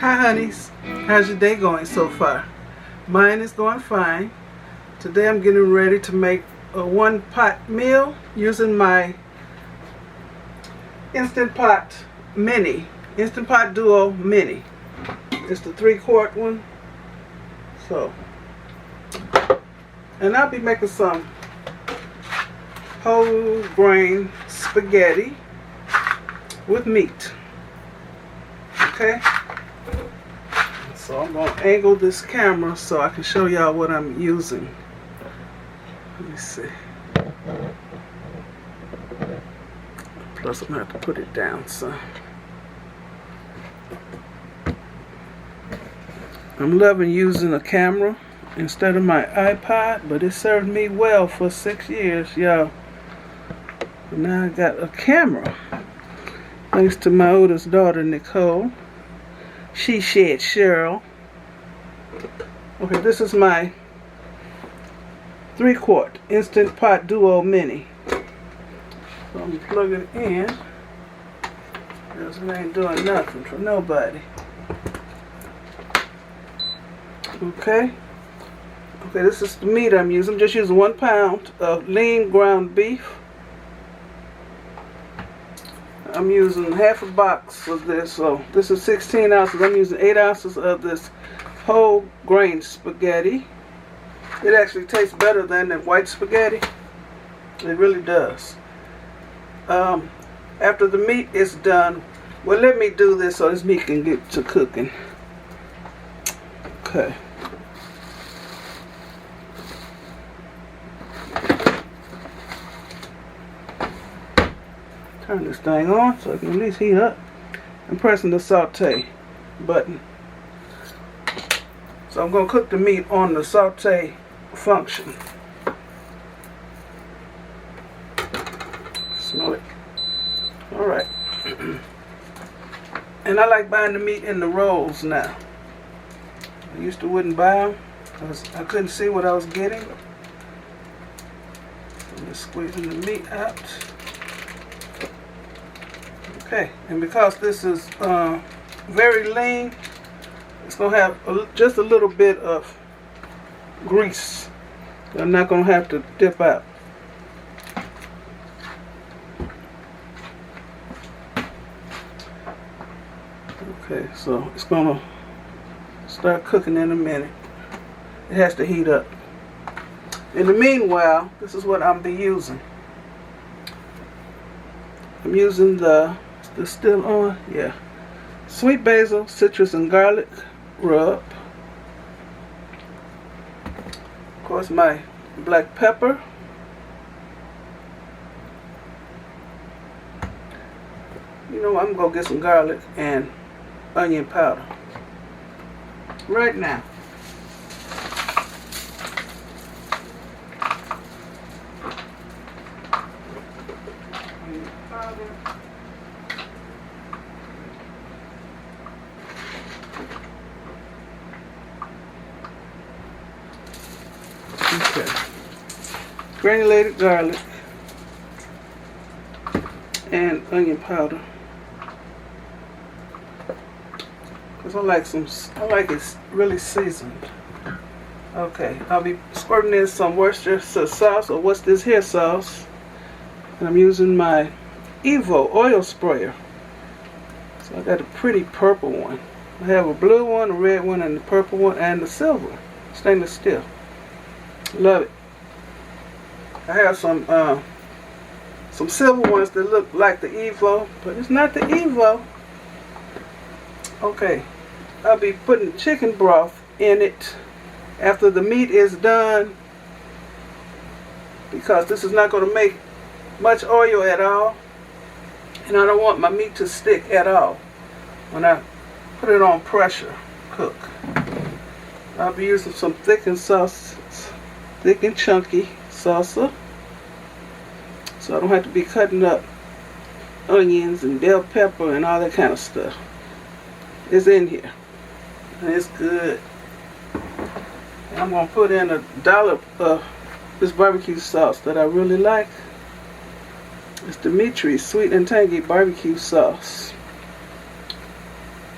Hi honeys, how's your day going so far? Mine is going fine. Today I'm getting ready to make a one pot meal using my Instant Pot Mini, Instant Pot Duo Mini. It's the 3-quart one. And I'll be making some whole grain spaghetti with meat. Okay? So I'm going to angle this camera so I can show y'all what I'm using. Let me see. Plus I'm going to have to put it down some. I'm loving using a camera instead of my iPod, but it served me well for 6 years, y'all. Now I got a camera. Thanks to my oldest daughter, Nicole. She said, Cheryl. Okay, this is my 3-quart Instant Pot Duo Mini. So I'm going to plug it in. Because it ain't doing nothing for nobody. Okay. Okay, this is the meat I'm using. I'm just using 1 pound of lean ground beef. I'm using half a box of this, so this is 16 ounces. I'm using 8 ounces of this whole grain spaghetti. It actually tastes better than the white spaghetti. It really does. After the meat is done, well, let me do this so this meat can get to cooking. Okay. Turn this thing on so it can at least heat up. I'm pressing the saute button. So I'm going to cook the meat on the saute function. Smell it. Alright. And I like buying the meat in the rolls now. I used to wouldn't buy them because I couldn't see what I was getting. I'm just squeezing the meat out. Okay, and because this is very lean, it's going to have just a little bit of grease. I'm not going to have to dip out. Okay, so it's going to start cooking in a minute. It has to heat up. In the meanwhile, this is what I'm be using. I'm using the still on? Yeah. Sweet basil, citrus, and garlic rub. Of course, my black pepper. You know, I'm going to get some garlic and onion powder. Right now. Onion powder. Okay. Granulated garlic and onion powder. Cause I like it really seasoned. Okay, I'll be squirting in some Worcestershire sauce, or what's this here sauce. And I'm using my Evo oil sprayer. So I got a pretty purple one. I have a blue one, a red one, and the purple one, and the silver stainless steel. Love it. I have some silver ones that look like the Evo, but it's not the Evo. Okay, I'll be putting chicken broth in it after the meat is done, because this is not going to make much oil at all, and I don't want my meat to stick at all when I put it on pressure cook. I'll be using some thickened sauce, thick and chunky salsa, so I don't have to be cutting up onions and bell pepper and all that kind of stuff. It's in here, and it's good. And I'm going to put in a dollop of this barbecue sauce that I really like. It's Dimitri's Sweet and Tangy Barbecue Sauce.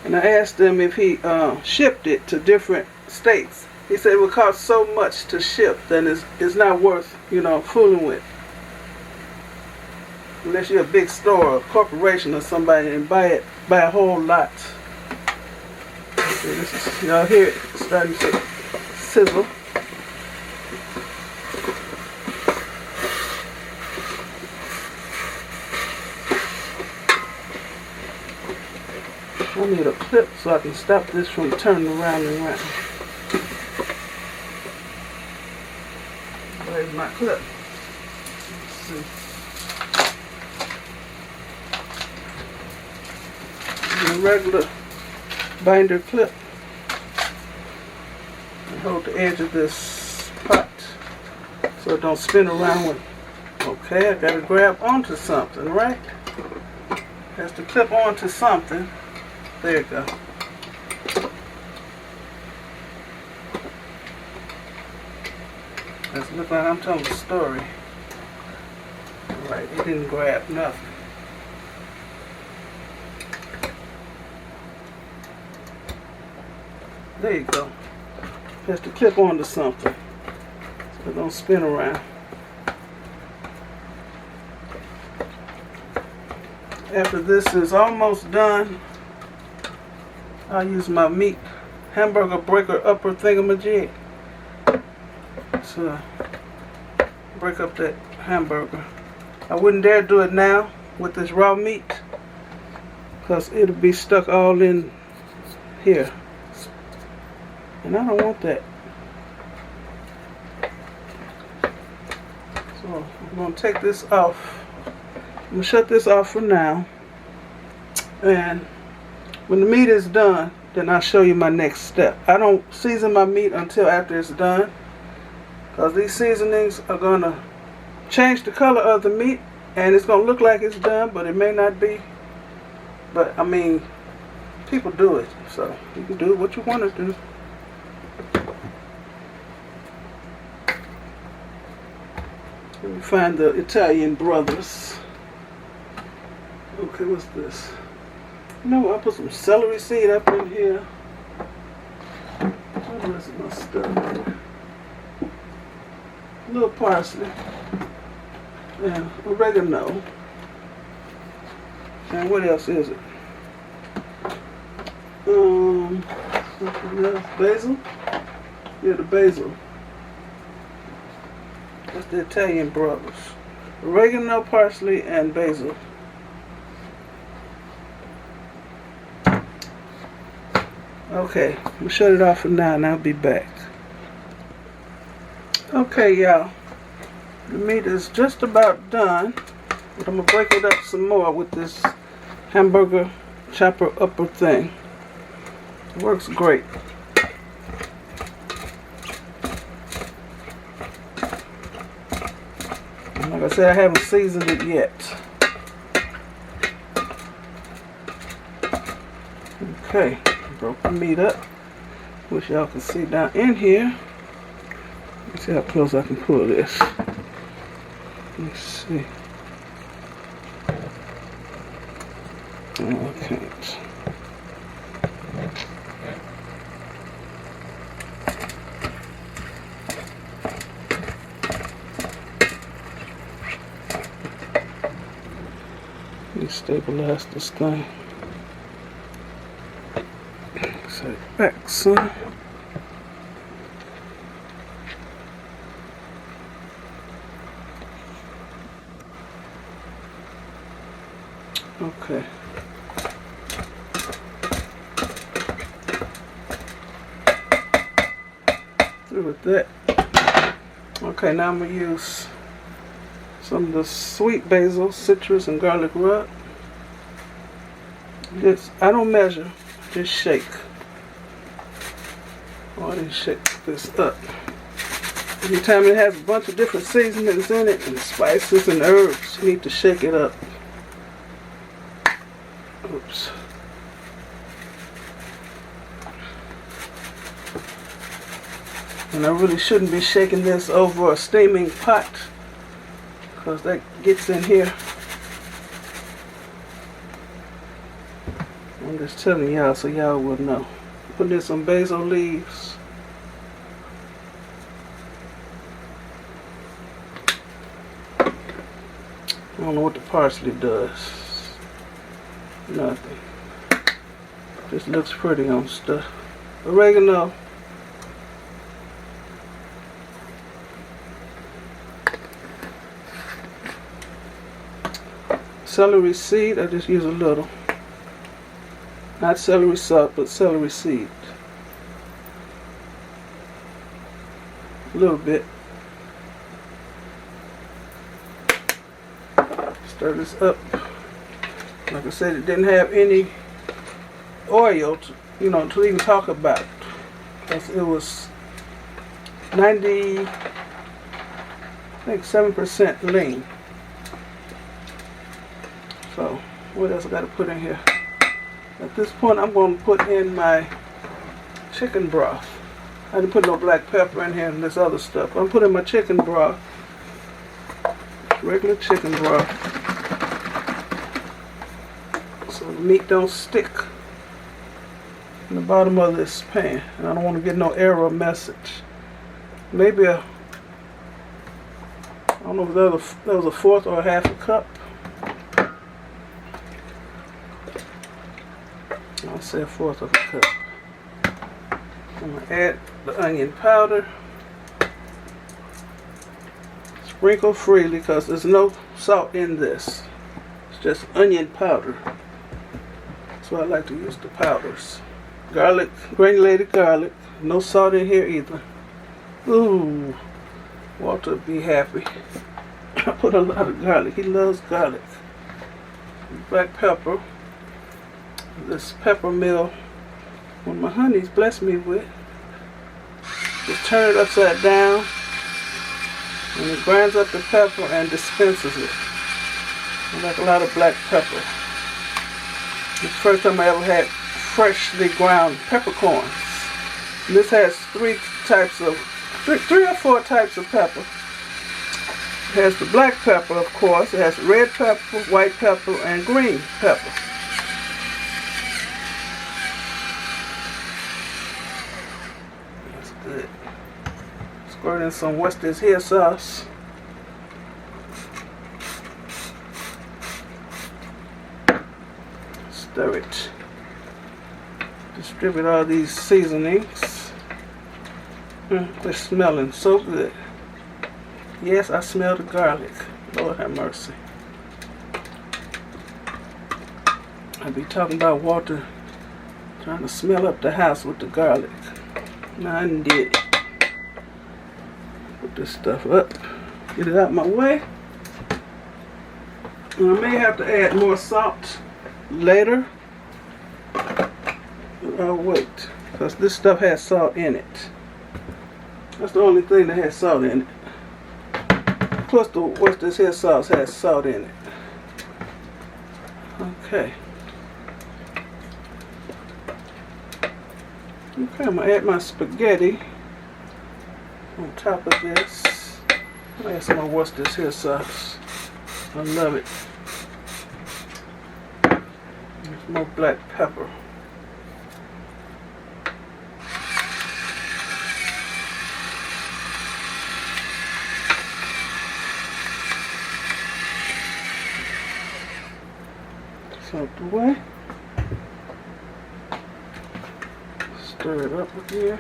And I asked him if he shipped it to different states. He said it would cost so much to ship, then it's not worth, you know, fooling with. Unless you're a big store or corporation or somebody and buy a whole lot. Okay, this is, y'all hear it starting to sizzle. I need a clip so I can stop this from turning around and around. Where's my clip? Let's see. A regular binder clip. And hold the edge of this pot so it don't spin around with. Okay, I gotta grab onto something, right? Has to clip onto something. There you go. Let's look like I'm telling a story. Alright, it didn't grab nothing. There you go. Has to clip onto something so it don't spin around. After this is almost done, I'll use my meat hamburger breaker upper thingamajig to break up that hamburger. I wouldn't dare do it now with this raw meat because it'll be stuck all in here. And I don't want that. So I'm going to take this off. I'm going to shut this off for now. And when the meat is done, then I'll show you my next step. I don't season my meat until after it's done, because these seasonings are going to change the color of the meat, and it's going to look like it's done, but it may not be. But I mean, people do it, so you can do what you want to do. Let me find the Italian brothers. Okay, what's this? You know, I put some celery seed up in here. What the rest of my stuff? A little parsley. And oregano. And what else is it? Something else. Basil? Yeah, the basil. That's the Italian brothers. Oregano, parsley, and basil. Okay, I'm gonna shut it off for now and I'll be back. Okay, y'all. The meat is just about done, but I'm gonna break it up some more with this hamburger chopper upper thing. It works great. And like I said, I haven't seasoned it yet. Okay. Broke the meat up. Wish y'all could see down in here. Let's see how close I can pull this. Let's see. Oh, I can't. Let me stabilize this thing. Set it back, son. Okay. Through with that. Okay, now I'm going to use some of the sweet basil, citrus, and garlic rub. This, I don't measure, just shake. Oh, I didn't shake this up. Anytime it has a bunch of different seasonings in it and spices and herbs, you need to shake it up. Oops. And I really shouldn't be shaking this over a steaming pot because that gets in here. I'm just telling y'all so y'all will know. Put in some basil leaves. I don't know what the parsley does. Nothing. Just looks pretty on stuff. Oregano. Celery seed, I just use a little. Not celery salt, but celery seed. A little bit. Stir this up. Like I said, it didn't have any oil to, to even talk about. Because it was 7% lean. So, what else I got to put in here? At this point, I'm going to put in my chicken broth. I didn't put no black pepper in here and this other stuff. I'm putting my chicken broth. Regular chicken broth. So the meat don't stick in the bottom of this pan. And I don't want to get no error message. Maybe I don't know if that was a fourth or a half a cup. I'll say a fourth of a cup. I'm going to add the onion powder. Sprinkle freely because there's no salt in this. It's just onion powder. That's why I like to use the powders. Garlic, granulated garlic. No salt in here either. Ooh, Walter would be happy. I put a lot of garlic. He loves garlic. Black pepper. This pepper mill, one my honeys blessed me with. Just turn it upside down, and it grinds up the pepper and dispenses it. I like a lot of black pepper. It's the first time I ever had freshly ground peppercorns. And this has three or four types of pepper. It has the black pepper, of course. It has red pepper, white pepper, and green pepper. Good. Squirt in some Worcester's here sauce. Stir it. Distribute all these seasonings. They're smelling so good. Yes, I smell the garlic. Lord have mercy. I be talking about Walter trying to smell up the house with the garlic. Now I did it. Put this stuff up. Get it out my way. And I may have to add more salt later. But I'll wait. Because this stuff has salt in it. That's the only thing that has salt in it. Plus the Worcester's here sauce has salt in it. Okay. Okay, I'm going to add my spaghetti on top of this. I'm going to add some more Worcester's here sauce. I love it. There's more black pepper. It's out the way. Stir it up here.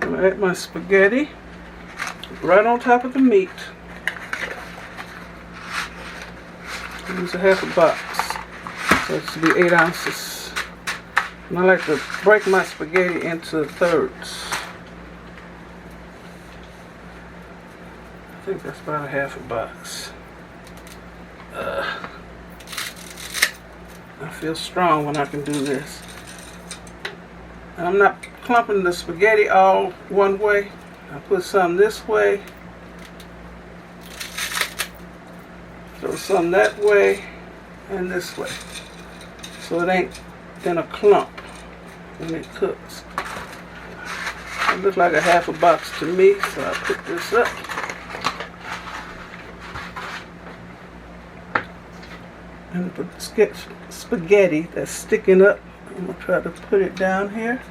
I'm going to add my spaghetti right on top of the meat. Use a half a box. So it should be 8 ounces. And I like to break my spaghetti into thirds. I think that's about a half a box. I feel strong when I can do this. And I'm not clumping the spaghetti all one way. I put some this way. Throw some that way and this way. So it ain't in a clump when it cooks. It looks like a half a box to me, so I put this up. And put the spaghetti that's sticking up. I'm going to try to put it down here.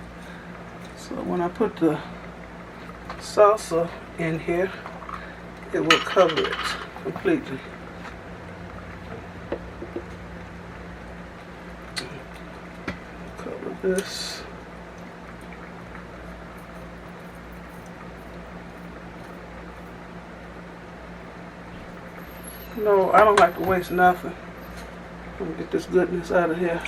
So when I put the salsa in here, it will cover it completely. Cover this. No, I don't like to waste nothing. I'm gonna get this goodness out of here.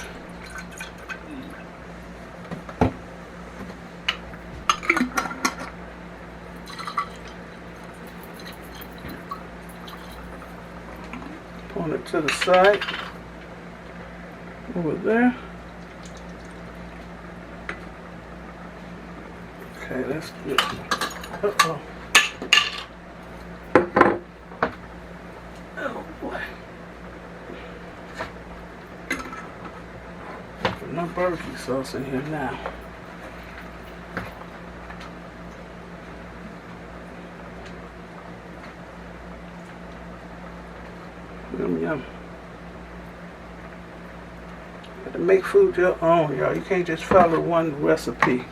Point it to the side. Over there. Okay, that's good. Uh-oh. Oh boy. Put no barbecue sauce in here now. Yum yum. To make food your own, y'all. You can't just follow one recipe.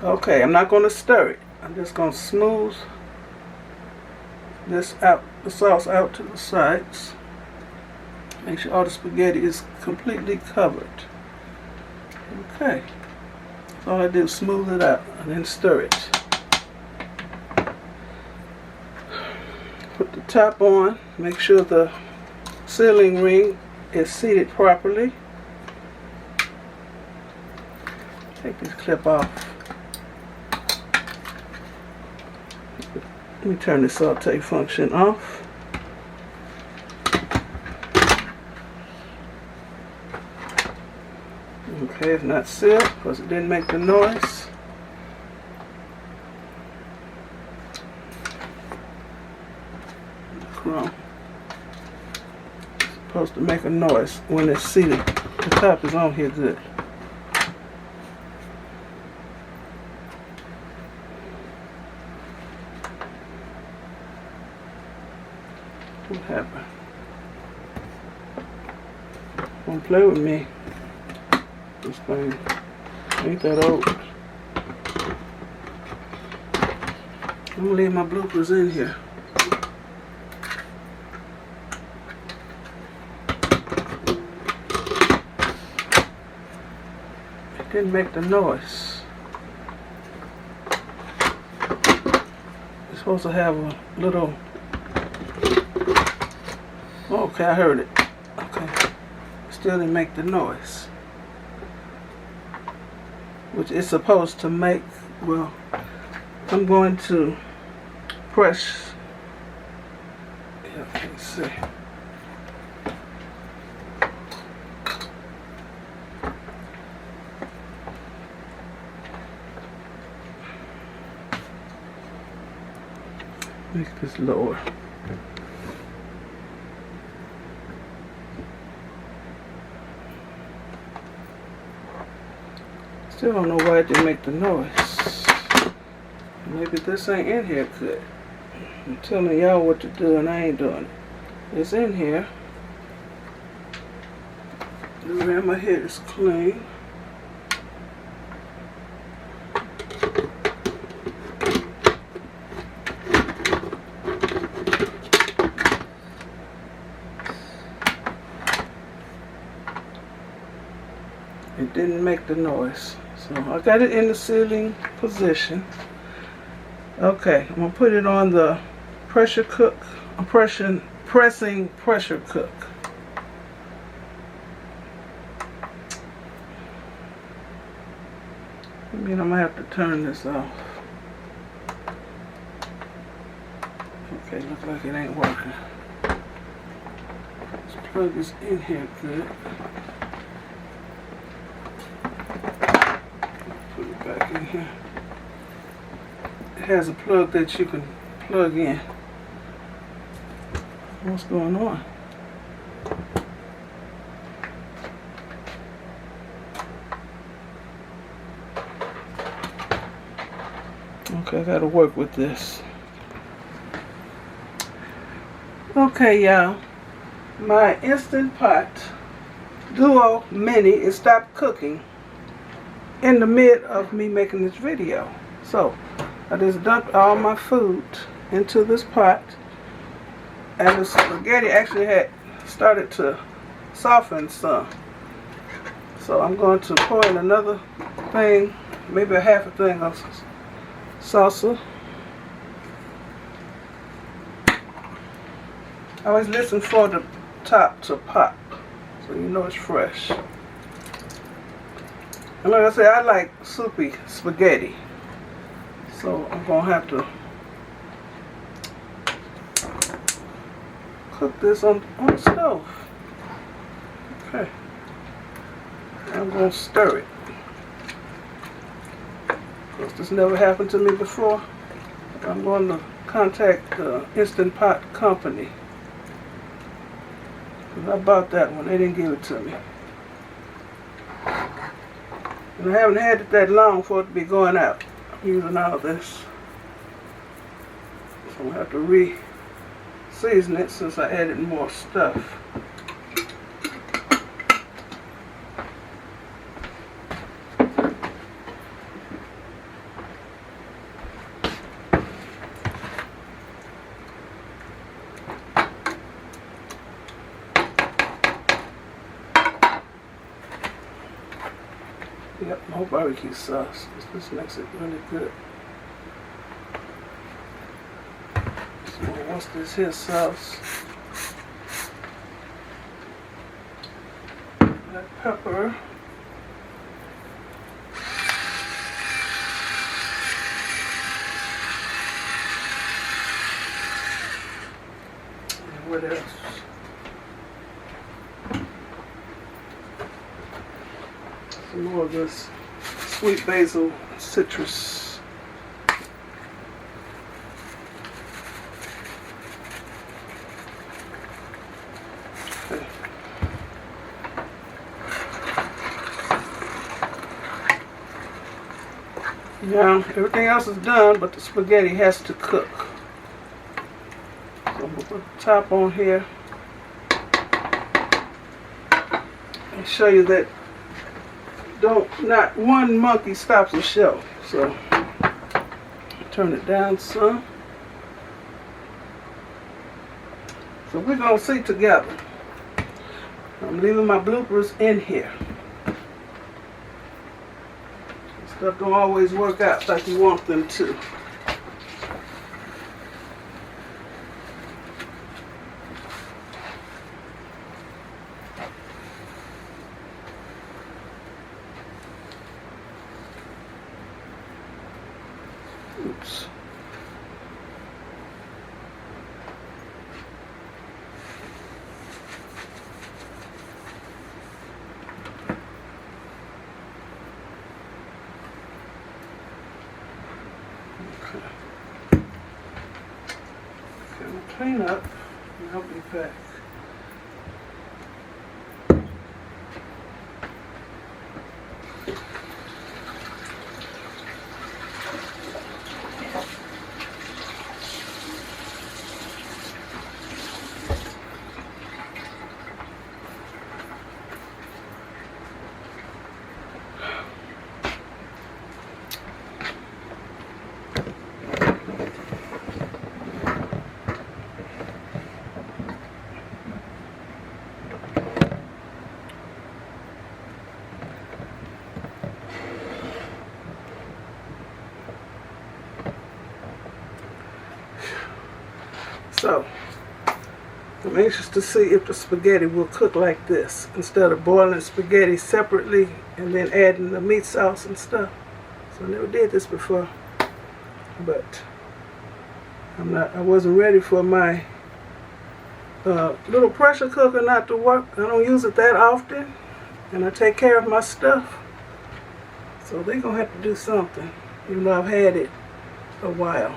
Okay, I'm not going to stir it. I'm just going to smooth this out, the sauce out to the sides. Make sure all the spaghetti is completely covered. Okay. All I did was smooth it out and then stir it. Put the top on. Make sure the sealing ring is seated properly. Take this clip off. Let me turn the saute function off. Okay, it's not sealed because it didn't make the noise. The crumb. It's supposed to make a noise when it's seated. The top is on here good. What happened? Don't play with me. This thing ain't that old. I'm gonna leave my bloopers in here. It didn't make the noise. It's supposed to have a little. Okay, I heard it. Okay. Still didn't make the noise. Which it's supposed to make. Well, I'm going to press. Yeah, I can't see. Make this lower. Still don't know why it didn't make the noise. Maybe this ain't in here good. I'm telling y'all what to do and I ain't doing it. It's in here. The rim of here is clean. It didn't make the noise. So I got it in the sealing position. Okay, I'm gonna put it on the pressure cook, pressing pressure cook. I mean, I'm gonna have to turn this off. Okay, looks like it ain't working. This plug is in here good. Back in here. It has a plug that you can plug in. What's going on? Okay, I gotta work with this. Okay, y'all. My Instant Pot Duo Mini is stopped cooking in the mid of me making this video. So, I just dumped all my food into this pot. And the spaghetti actually had started to soften some. So I'm going to pour in another thing, maybe a half a thing of salsa. I always listen for the top to pop, so you know it's fresh. And like I said, I like soupy spaghetti, so I'm going to have to cook this on the stove. Okay. I'm going to stir it. Because this never happened to me before. I'm going to contact the Instant Pot company. Because I bought that one. They didn't give it to me. And I haven't had it that long for it to be going out. I'm using all this. So I'm going to have to re-season it since I added more stuff. Yep, more barbecue sauce. This makes it really good. So what's this here sauce? Black pepper. And what else? More of this sweet basil citrus. Okay. Now everything else is done, but the spaghetti has to cook. So I'm going to put the top on here and show you that not one monkey stops a show. So turn it down some. So we're gonna see together. I'm leaving my bloopers in here. Stuff don't always work out like you want them to. Oops. Okay. Okay, we'll clean up and I'll be back. So, I'm anxious to see if the spaghetti will cook like this instead of boiling spaghetti separately and then adding the meat sauce and stuff. So I never did this before, but I wasn't ready for my little pressure cooker not to work. I don't use it that often, and I take care of my stuff. So they're gonna have to do something, even though I've had it a while.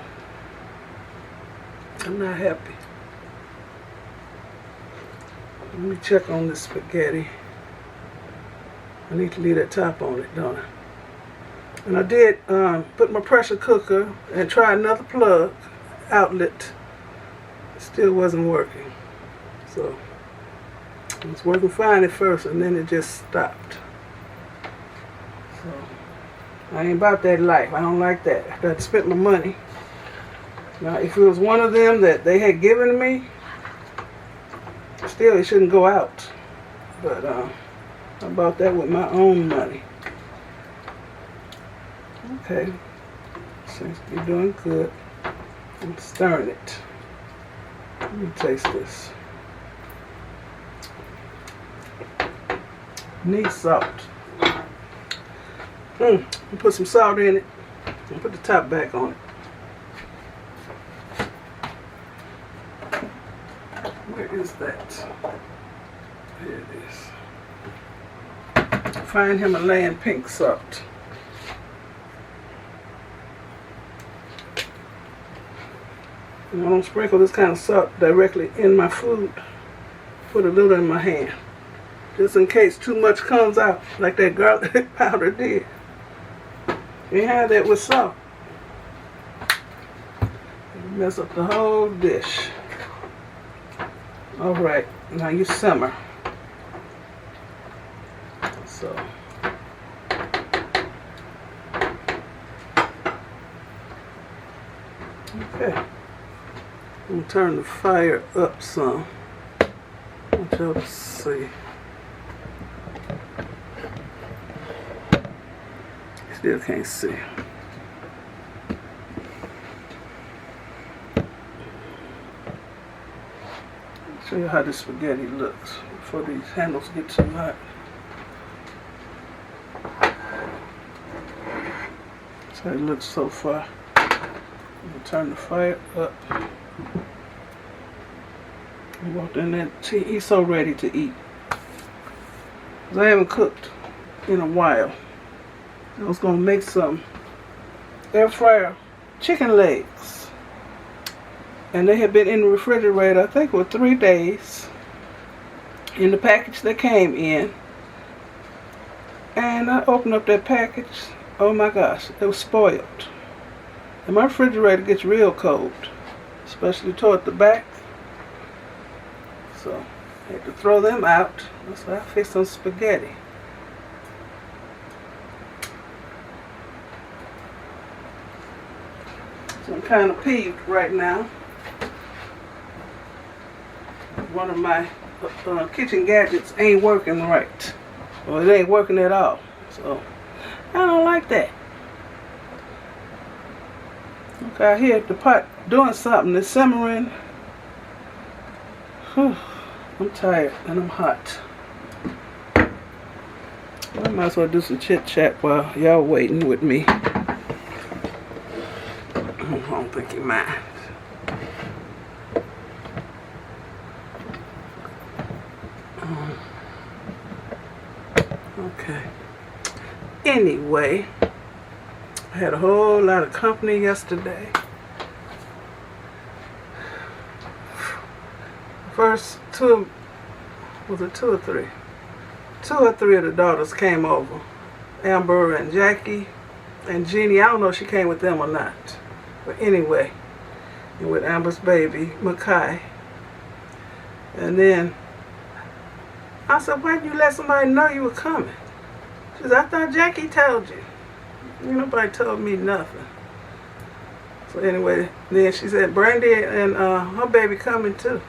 I'm not happy. Let me check on this spaghetti. I need to leave that top on it, don't I? And I did put my pressure cooker and try another plug outlet. It still wasn't working. So it was working fine at first and then it just stopped. So I ain't about that life. I don't like that. After I'd spent my money. Now if it was one of them that they had given me, still it shouldn't go out. But I bought that with my own money. Okay, seems to be doing good. I'm stirring it. Let me taste this. Need salt. Put some salt in it and put the top back on it. Where is that? Here it is. Find Himalayan pink salt. And I don't sprinkle this kind of salt directly in my food. Put a little in my hand. Just in case too much comes out, like that garlic powder did. You have that with salt. You mess up the whole dish. Alright, now you simmer. So. Okay. I'm going to turn the fire up some. I want y'all to see. Still can't see. Show you how the spaghetti looks before these handles get too hot. That's how it looks so far. I'm going to turn the fire up. I walked in there. He's so ready to eat. 'Cause I haven't cooked in a while. I was going to make some air fryer chicken legs. And they had been in the refrigerator, I think, for 3 days. In the package they came in. And I opened up that package. Oh my gosh, it was spoiled. And my refrigerator gets real cold. Especially toward the back. So I had to throw them out. So I fixed some spaghetti. So I'm kind of peeved right now. One of my kitchen gadgets ain't working right. Well, it ain't working at all. So I don't like that. Okay, I hear the pot doing something. It's simmering. Whew. I'm tired and I'm hot. I might as well do some chit chat while y'all waiting with me. I don't think you mind. Okay. Anyway, I had a whole lot of company yesterday. First two, was it 2 or 3? 2 or 3 of the daughters came over. Amber and Jackie and Jeannie. I don't know if she came with them or not. But anyway, and with Amber's baby, Makai. And then I said, why didn't you let somebody know you were coming? She said, I thought Jackie told you. Nobody told me nothing. So anyway, then she said, Brandy and her baby coming too.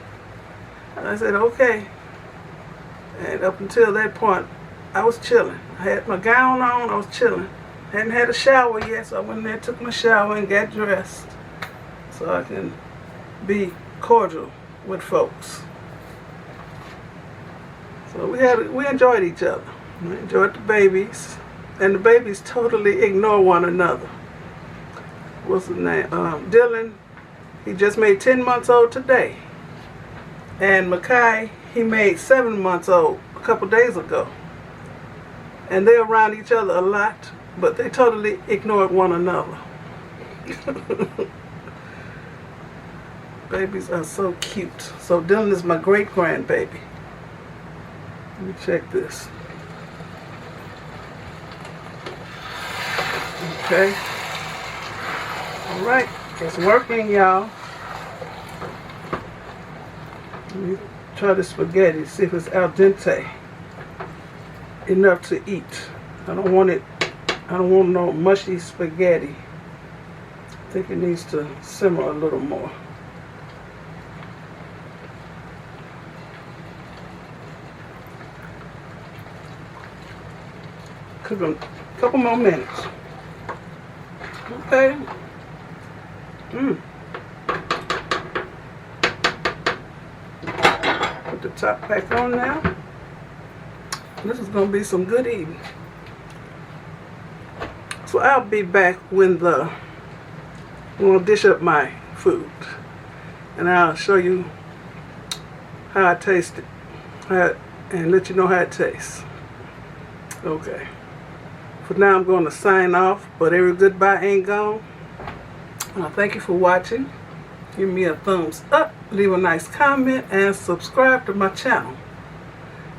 And I said, okay. And up until that point, I was chilling. I had my gown on, I was chilling. Hadn't had a shower yet, so I went in there, took my shower, and got dressed. So I can be cordial with folks. So we enjoyed each other. We enjoyed the babies. And the babies totally ignore one another. What's his name? Dylan, he just made 10 months old today. And Makai, he made 7 months old a couple days ago. And they're around each other a lot, but they totally ignored one another. Babies are so cute. So Dylan is my great-grandbaby. Let me check this. Okay. All right. It's working, y'all. Let me try the spaghetti, see if it's al dente enough to eat. I don't want no mushy spaghetti. I think it needs to simmer a little more. Cook them a couple more minutes. Okay. Put the top back on now. This is going to be some good eating. So I'll be back when I'm going to dish up my food. And I'll show you how I taste it. And let you know how it tastes. Okay. For now I'm going to sign off. But every goodbye ain't gone. Thank you for watching. Give me a thumbs up. Leave a nice comment. And subscribe to my channel.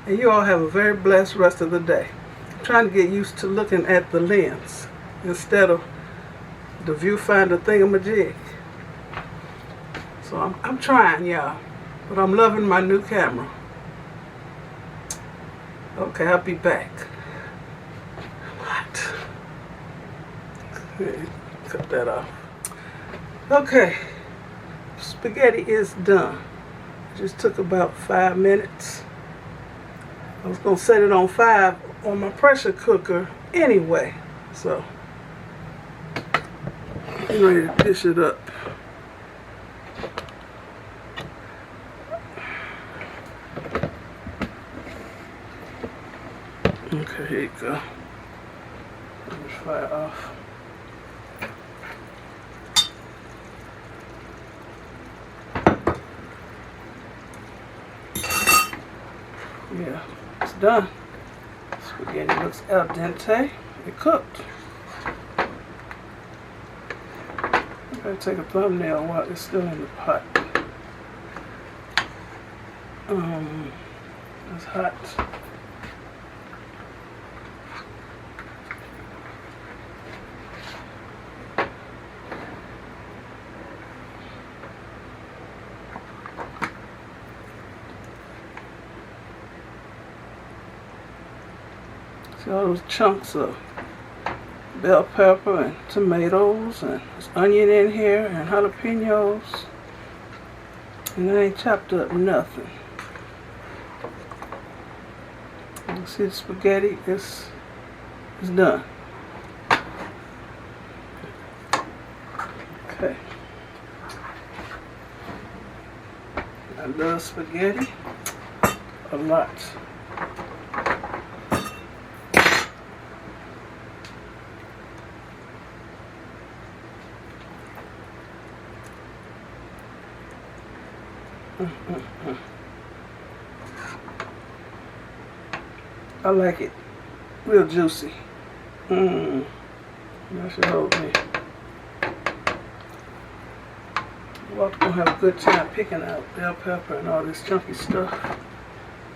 And you all have a very blessed rest of the day. I'm trying to get used to looking at the lens instead of the viewfinder thingamajig. So I'm trying, y'all. But I'm loving my new camera. Okay, I'll be back. What? Okay, cut that off. Okay. Spaghetti is done. It just took about 5 minutes. I was going to set it on 5 on my pressure cooker anyway. So, I'm ready to dish it up. Okay, here you go. Let me fire off. Yeah, it's done. Spaghetti looks al dente. It cooked. I'm going to take a thumbnail while it's still in the pot. It's hot. See all those chunks of bell pepper and tomatoes, and there's onion in here and jalapenos, and I ain't chopped up nothing. You see the spaghetti is done. Okay. I love spaghetti a lot. I like it real juicy. That should hold me. We're going to have a good time picking out bell pepper and all this chunky stuff.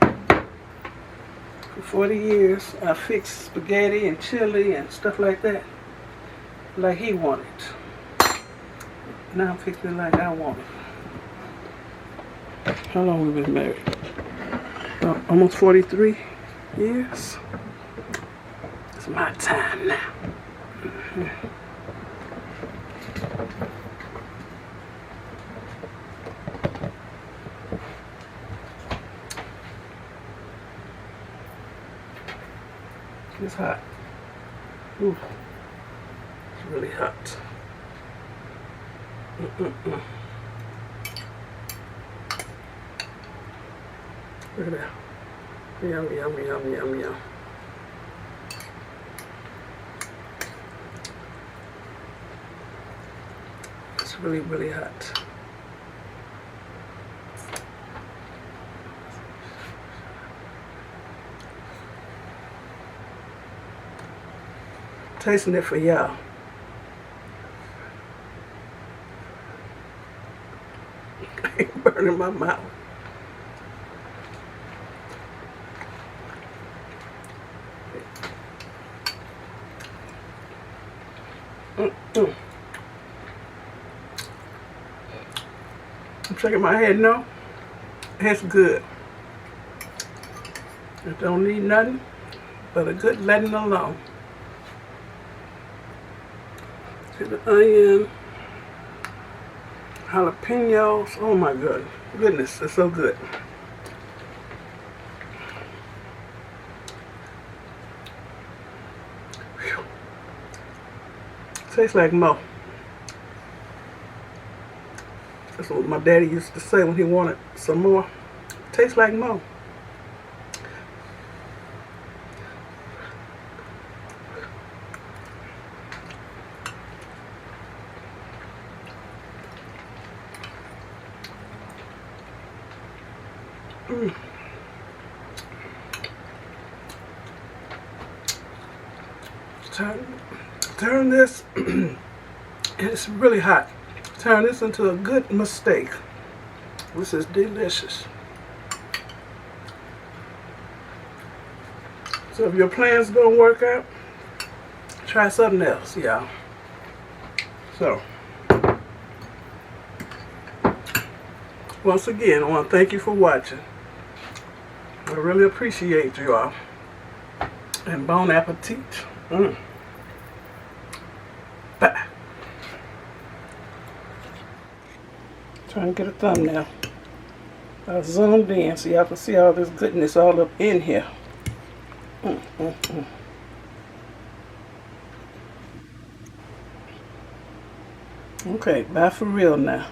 For 40 years, I fixed spaghetti and chili and stuff like that, like he wanted. Now I'm fixing it like I want it. How long we been married? Almost 43 years. It's my time now. It's hot. Ooh. It's really hot. Look at that. Yum, yum, yum, yum, yum. It's really, really hot. Tasting it for y'all. Ain't burning my mouth. I'm shaking my head no. It's good. It don't need nothing but a good letting alone. See the onion, jalapenos. Oh my goodness, it's so good. Whew. Tastes like mo. That's what my daddy used to say when he wanted some more. Tastes like mo. Turn this, it's really hot. Turn this into a good mistake. This is delicious. So if your plans don't work out, try something else, y'all. So, once again, I want to thank you for watching. I really appreciate you all. And bon appetit. Bye. Trying to get a thumbnail. I zoomed in so y'all can see all this goodness all up in here. Okay, bye for real now.